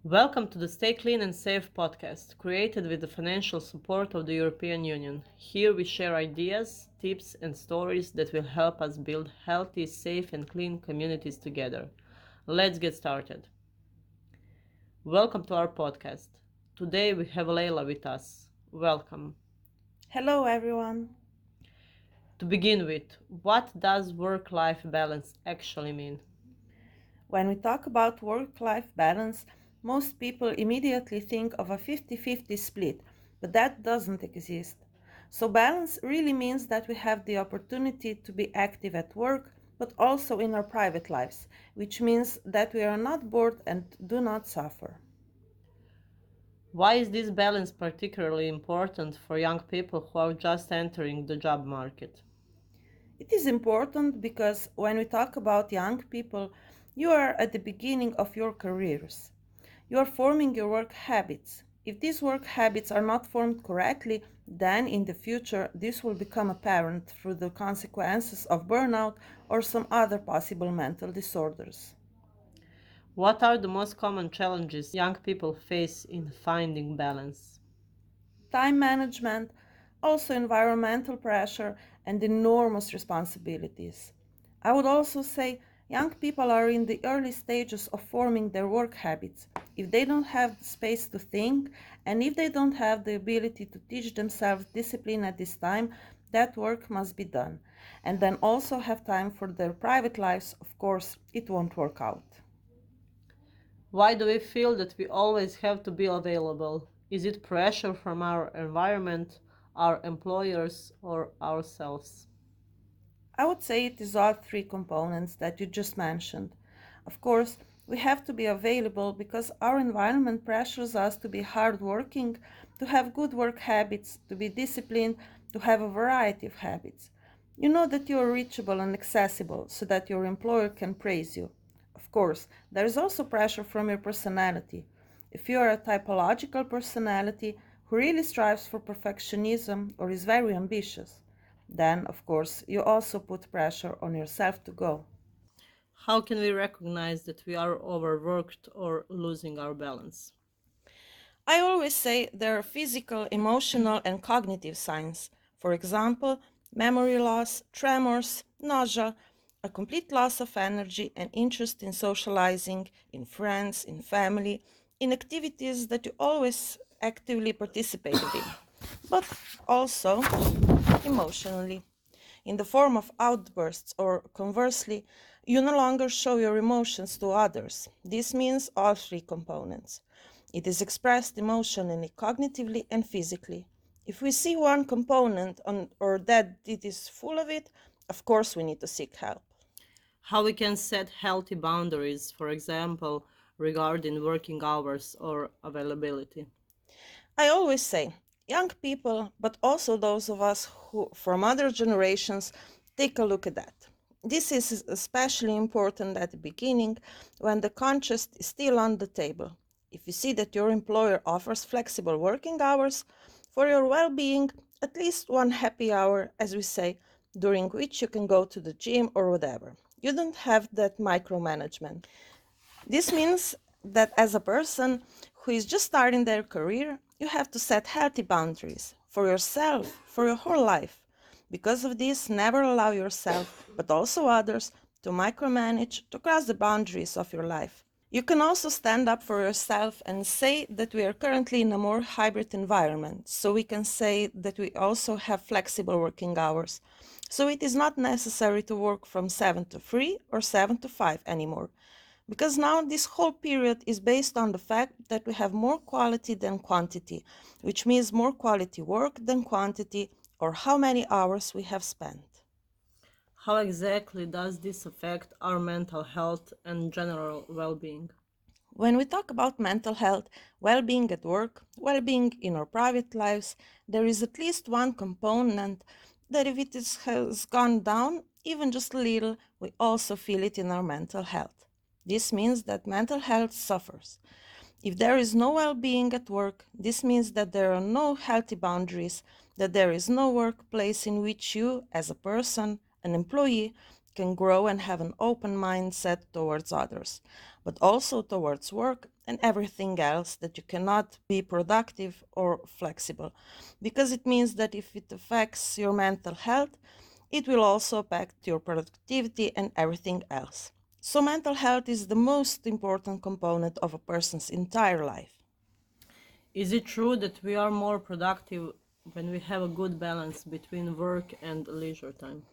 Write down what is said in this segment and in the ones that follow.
Welcome to the Stay Clean and Safe podcast, created with the financial support of the European Union. Here we share ideas, tips, and stories that will help us build healthy, safe, and clean communities together. Let's get started. Welcome to our podcast. Today we have Lejla with us. Welcome. Hello, everyone. To begin with, what does work life balance actually mean? When we talk about work life balance, most people immediately think of a 50-50 split, but that doesn't exist. So, balance really means that we have the opportunity to be active at work, but also in our private lives, which means that we are not bored and do not suffer. Why is this balance particularly important for young people who are just entering the job market? It is important because when we talk about young people, you are at the beginning of your careers. You are forming your work habits. If these work habits are not formed correctly, then in the future this will become apparent through the consequences of burnout or some other possible mental disorders. What are the most common challenges young people face in finding balance? Time management, also environmental pressure, and enormous responsibilities. I would also say young people are in the early stages of forming their work habits. If they don't have the space to think, and if they don't have the ability to teach themselves discipline at this time, that work must be done. And then also have time for their private lives, of course, it won't work out. Why do we feel that we always have to be available? Is it pressure from our environment, our employers, or ourselves? I would say it is all three components that you just mentioned. Of course, we have to be available because our environment pressures us to be hardworking, to have good work habits, to be disciplined, to have a variety of habits. You know that you are reachable and accessible so that your employer can praise you. Of course, there is also pressure from your personality. If you are a typological personality who really strives for perfectionism or is very ambitious, then, of course, you also put pressure on yourself to go. How can we recognize that we are overworked or losing our balance? I always say there are physical, emotional, and cognitive signs. For example, memory loss, tremors, nausea, a complete loss of energy and interest in socializing, in friends, in family, in activities that you always actively participated in, but also emotionally, in the form of outbursts, or conversely, you no longer show your emotions to others. This means all three components. It is expressed emotionally, cognitively, and physically. If we see one component or that it is full of it, of course we need to seek help. How we can set healthy boundaries, for example, regarding working hours or availability? I always say, young people, but also those of us who from other generations, take a look at that. This is especially important at the beginning when the conscience is still on the table. If you see that your employer offers flexible working hours for your well being, at least one happy hour, as we say, during which you can go to the gym or whatever. You don't have that micromanagement. This means that as a person who is just starting their career, you have to set healthy boundaries for yourself, for your whole life. Because of this, never allow yourself, but also others, to micromanage, to cross the boundaries of your life. You can also stand up for yourself and say that we are currently in a more hybrid environment. So we can say that we also have flexible working hours. So it is not necessary to work from 7 to 3 or 7 to 5 anymore. Because now this whole period is based on the fact that we have more quality than quantity, which means more quality work than quantity, or how many hours we have spent. How exactly does this affect our mental health and general well being? When we talk about mental health, well being at work, well being in our private lives, there is at least one component that if has gone down, even just a little, we also feel it in our mental health. This means that mental health suffers. If there is no well being at work, this means that there are no healthy boundaries, that there is no workplace in which you, as a person, an employee, can grow and have an open mindset towards others, but also towards work and everything else that you cannot be productive or flexible. Because it means that if it affects your mental health, it will also affect your productivity and everything else. So, mental health is the most important component of a person's entire life. Is it true that we are more productive when we have a good balance between work and leisure time?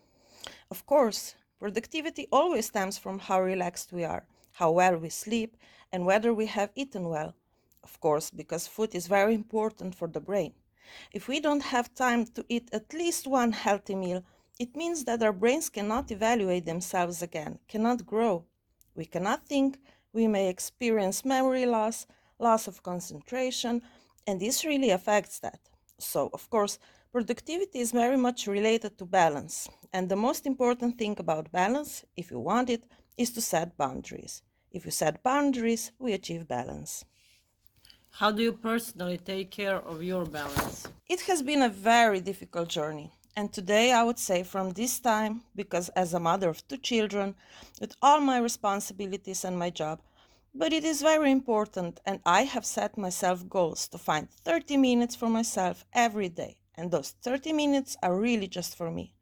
Of course, productivity always stems from how relaxed we are, how well we sleep, and whether we have eaten well. Of course, because food is very important for the brain. If we don't have time to eat at least one healthy meal, it means that our brains cannot evaluate themselves again, cannot grow. We cannot think, we may experience memory loss, loss of concentration, and this really affects that. So, of course, productivity is very much related to balance. And the most important thing about balance, if you want it, is to set boundaries. If you set boundaries, we achieve balance. How do you personally take care of your balance? It has been a very difficult journey. And today I would say from this time, because as a mother of two children, with all my responsibilities and my job, but it is very important and I have set myself goals to find 30 minutes for myself every day. And those 30 minutes are really just for me.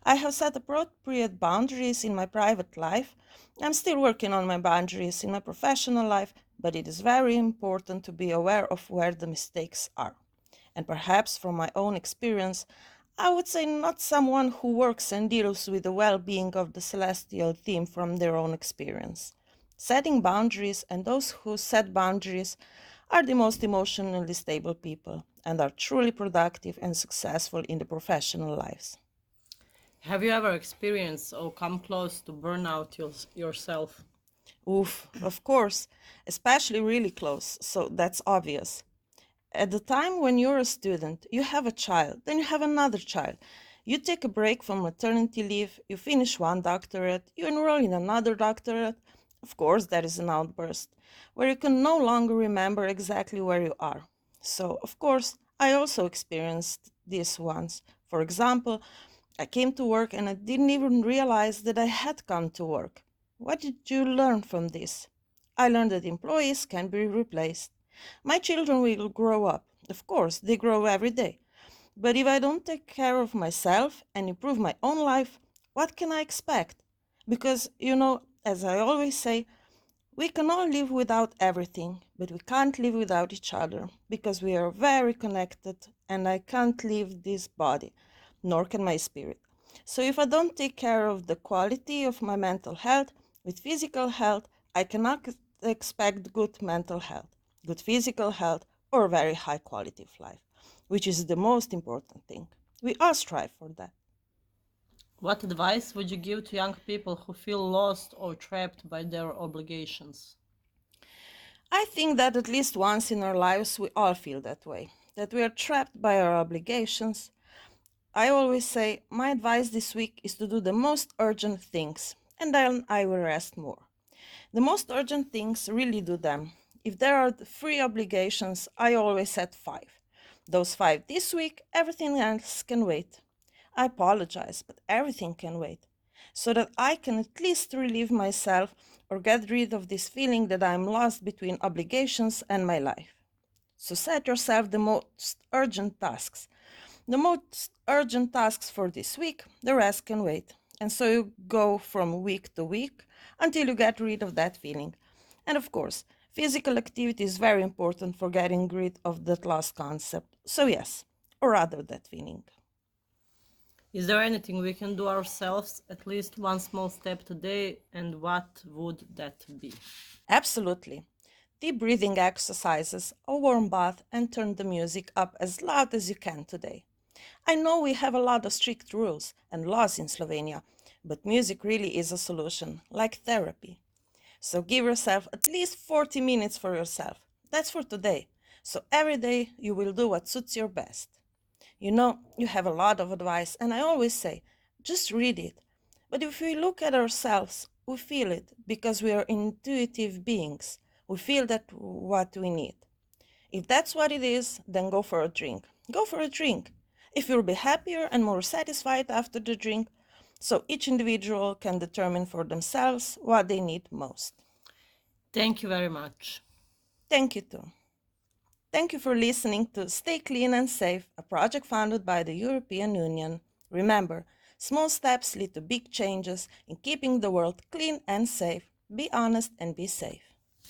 I have set appropriate boundaries in my private life. I'm still working on my boundaries in my professional life, but it is very important to be aware of where the mistakes are. And perhaps from my own experience, I would say not someone who works and deals with the well being of the celestial team from their own experience. Setting boundaries and those who set boundaries are the most emotionally stable people and are truly productive and successful in their professional lives. Have you ever experienced or come close to burnout yourself? Oof, of course, especially really close, so that's obvious. At the time when you're a student, you have a child, then you have another child. You take a break from maternity leave, you finish one doctorate, you enroll in another doctorate. Of course, there is an outburst where you can no longer remember exactly where you are. So, of course, I also experienced this once. For example, I came to work and I didn't even realize that I had come to work. What did you learn from this? I learned that employees can be replaced. My children will grow up. Of course, they grow every day. But if I don't take care of myself and improve my own life, what can I expect? Because, as I always say, we can all live without everything, but we can't live without each other because we are very connected and I can't leave this body, nor can my spirit. So if I don't take care of the quality of my mental health with physical health, I cannot expect good mental health, good physical health, or very high quality of life, which is the most important thing. We all strive for that. What advice would you give to young people who feel lost or trapped by their obligations? I think that at least once in our lives we all feel that way, that we are trapped by our obligations. I always say my advice this week is to do the most urgent things, and then I will rest more. The most urgent things, really do them. If there are three obligations, I always set five. Those five this week, everything else can wait. I apologize, but everything can wait. So that I can at least relieve myself or get rid of this feeling that I'm lost between obligations and my life. So set yourself the most urgent tasks. The most urgent tasks for this week, the rest can wait. And so you go from week to week until you get rid of that feeling. And of course, physical activity is very important for getting rid of that lost concept. So, yes, or rather, that feeling. Is there anything we can do ourselves, at least one small step today, and what would that be? Absolutely. Deep breathing exercises, a warm bath, and turn the music up as loud as you can today. I know we have a lot of strict rules and laws in Slovenia, but music really is a solution, like therapy. So give yourself at least 40 minutes for yourself. That's for today. So every day you will do what suits your best. You have a lot of advice, and I always say, just read it. But if we look at ourselves, we feel it because we are intuitive beings. We feel that what we need. If that's what it is, then go for a drink. Go for a drink. If you'll be happier and more satisfied after the drink, so each individual can determine for themselves what they need most. Thank you very much. Thank you too. Thank you for listening to Stay Clean and Safe, a project funded by the European Union. Remember, small steps lead to big changes in keeping the world clean and safe. Be honest and be safe.